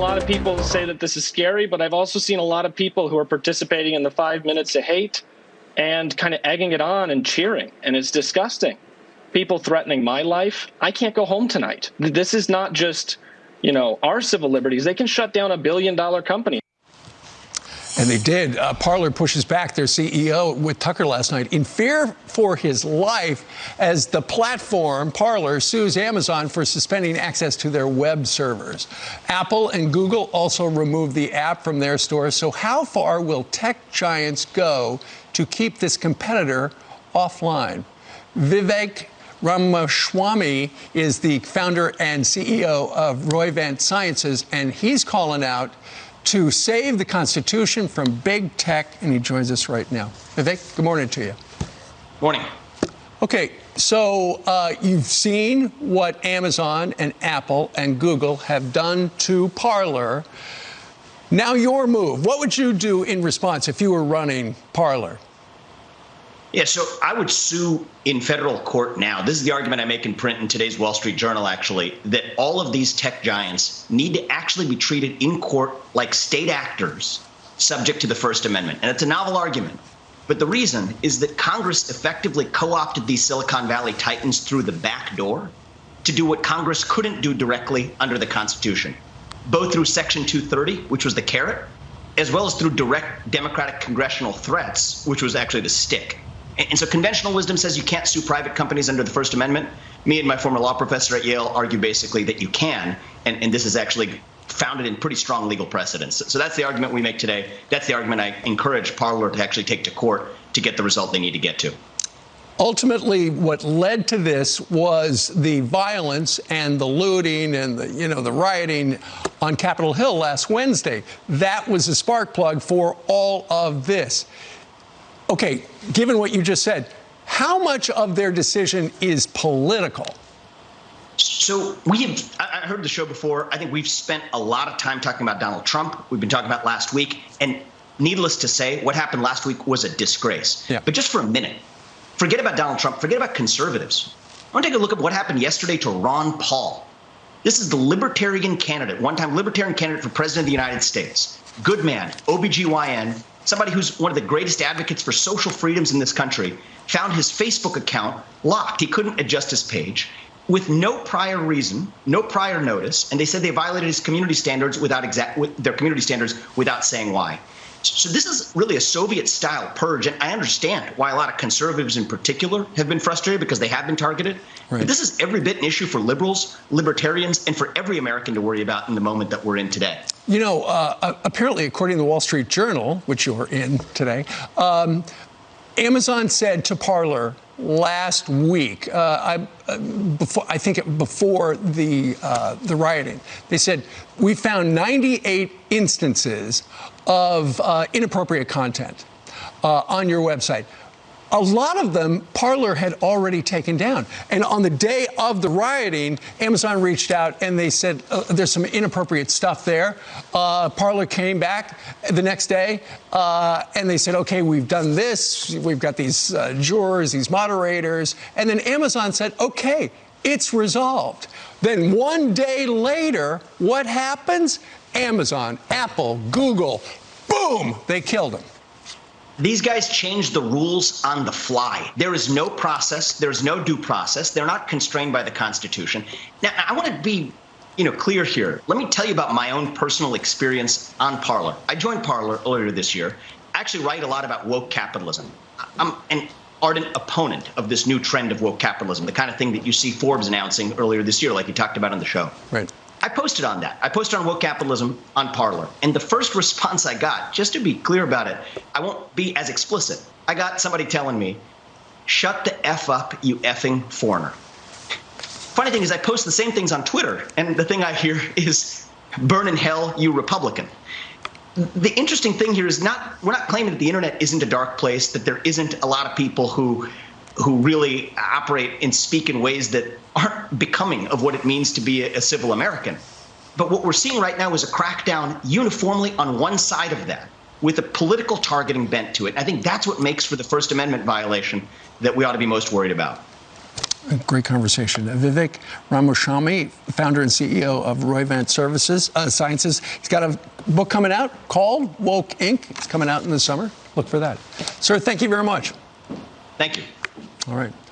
A lot of people say that this is scary, but I've also seen a lot of people who are participating in the 5 minutes of hate and kind of egging it on and cheering. And it's disgusting. People threatening my life. I can't go home tonight. This is not just, our civil liberties. They can shut down $1 billion company. And they did. Parler pushes back their CEO with Tucker last night in fear for his life as the platform, Parler, sues Amazon for suspending access to their web servers. Apple and Google also removed the app from their stores. So how far will tech giants go to keep this competitor offline? Vivek Ramaswamy is the founder and CEO of Roivant Sciences, and he's calling out to save the Constitution from big tech, and he joins us right now. Vivek, good morning to you. Morning. Okay, so you've seen what Amazon and Apple and Google have done to Parler. Now your move. What would you do in response if you were running Parler? Yeah, so I would sue in federal court now. This is the argument I make in print in today's Wall Street Journal, actually, that all of these tech giants need to actually be treated in court like state actors subject to the First Amendment. And it's a novel argument. But the reason is that Congress effectively co-opted these Silicon Valley titans through the back door to do what Congress couldn't do directly under the Constitution, both through Section 230, which was the carrot, as well as through direct Democratic congressional threats, which was actually the stick. And so conventional wisdom says you can't sue private companies under the First Amendment. Me and my former law professor at Yale argue basically that you can, and this is actually founded in pretty strong legal precedents. So that's the argument we make today. That's the argument I encourage Parler to actually take to court to get the result they need to get to. Ultimately, what led to this was the violence and the looting and the rioting on Capitol Hill last Wednesday. That was a spark plug for all of this. Okay, given what you just said, how much of their decision is political? So I heard the show before. I think we've spent a lot of time talking about Donald Trump. We've been talking about last week. And needless to say, what happened last week was a disgrace. Yeah. But just for a minute, forget about Donald Trump. Forget about conservatives. I want to take a look at what happened yesterday to Ron Paul. This is the libertarian candidate, one-time libertarian candidate for president of the United States. Good man, OBGYN. Somebody who's one of the greatest advocates for social freedoms in this country, found his Facebook account locked. He couldn't adjust his page with no prior reason, no prior notice, and they said they violated his community standards without saying why. So this is really a Soviet-style purge, and I understand why a lot of conservatives in particular have been frustrated because they have been targeted. Right. But this is every bit an issue for liberals, libertarians, and for every American to worry about in the moment that we're in today. Apparently, according to the Wall Street Journal, which you're in today, Amazon said to Parler last week, before the rioting, they said, we found 98 instances of inappropriate content on your website. A lot of them, Parler had already taken down. And on the day of the rioting, Amazon reached out and they said, there's some inappropriate stuff there. Parler came back the next day and they said, okay, we've done this. We've got these jurors, these moderators. And then Amazon said, okay, it's resolved. Then one day later, what happens? Amazon, Apple, Google, boom, they killed him. These guys change the rules on the fly. There is no process. There's no due process. They're not constrained by the Constitution. Now, I want to be, clear here. Let me tell you about my own personal experience on Parler. I joined Parler earlier this year. I actually write a lot about woke capitalism. I'm an ardent opponent of this new trend of woke capitalism, the kind of thing that you see Forbes announcing earlier this year, like you talked about on the show. Right. I posted on that. I posted on woke capitalism on Parler. And the first response I got, just to be clear about it, I won't be as explicit. I got somebody telling me, shut the F up, you effing foreigner. Funny thing is I post the same things on Twitter. And the thing I hear is, burn in hell, you Republican. The interesting thing here is we're not claiming that the internet isn't a dark place, that there isn't a lot of people who really operate and speak in ways that aren't becoming of what it means to be a civil American. But what we're seeing right now is a crackdown uniformly on one side of that, with a political targeting bent to it. I think that's what makes for the First Amendment violation that we ought to be most worried about. Great conversation. Vivek Ramaswamy, founder and CEO of Roivant Sciences. He's got a book coming out called Woke Inc. It's coming out in the summer. Look for that. Sir, thank you very much. Thank you. All right.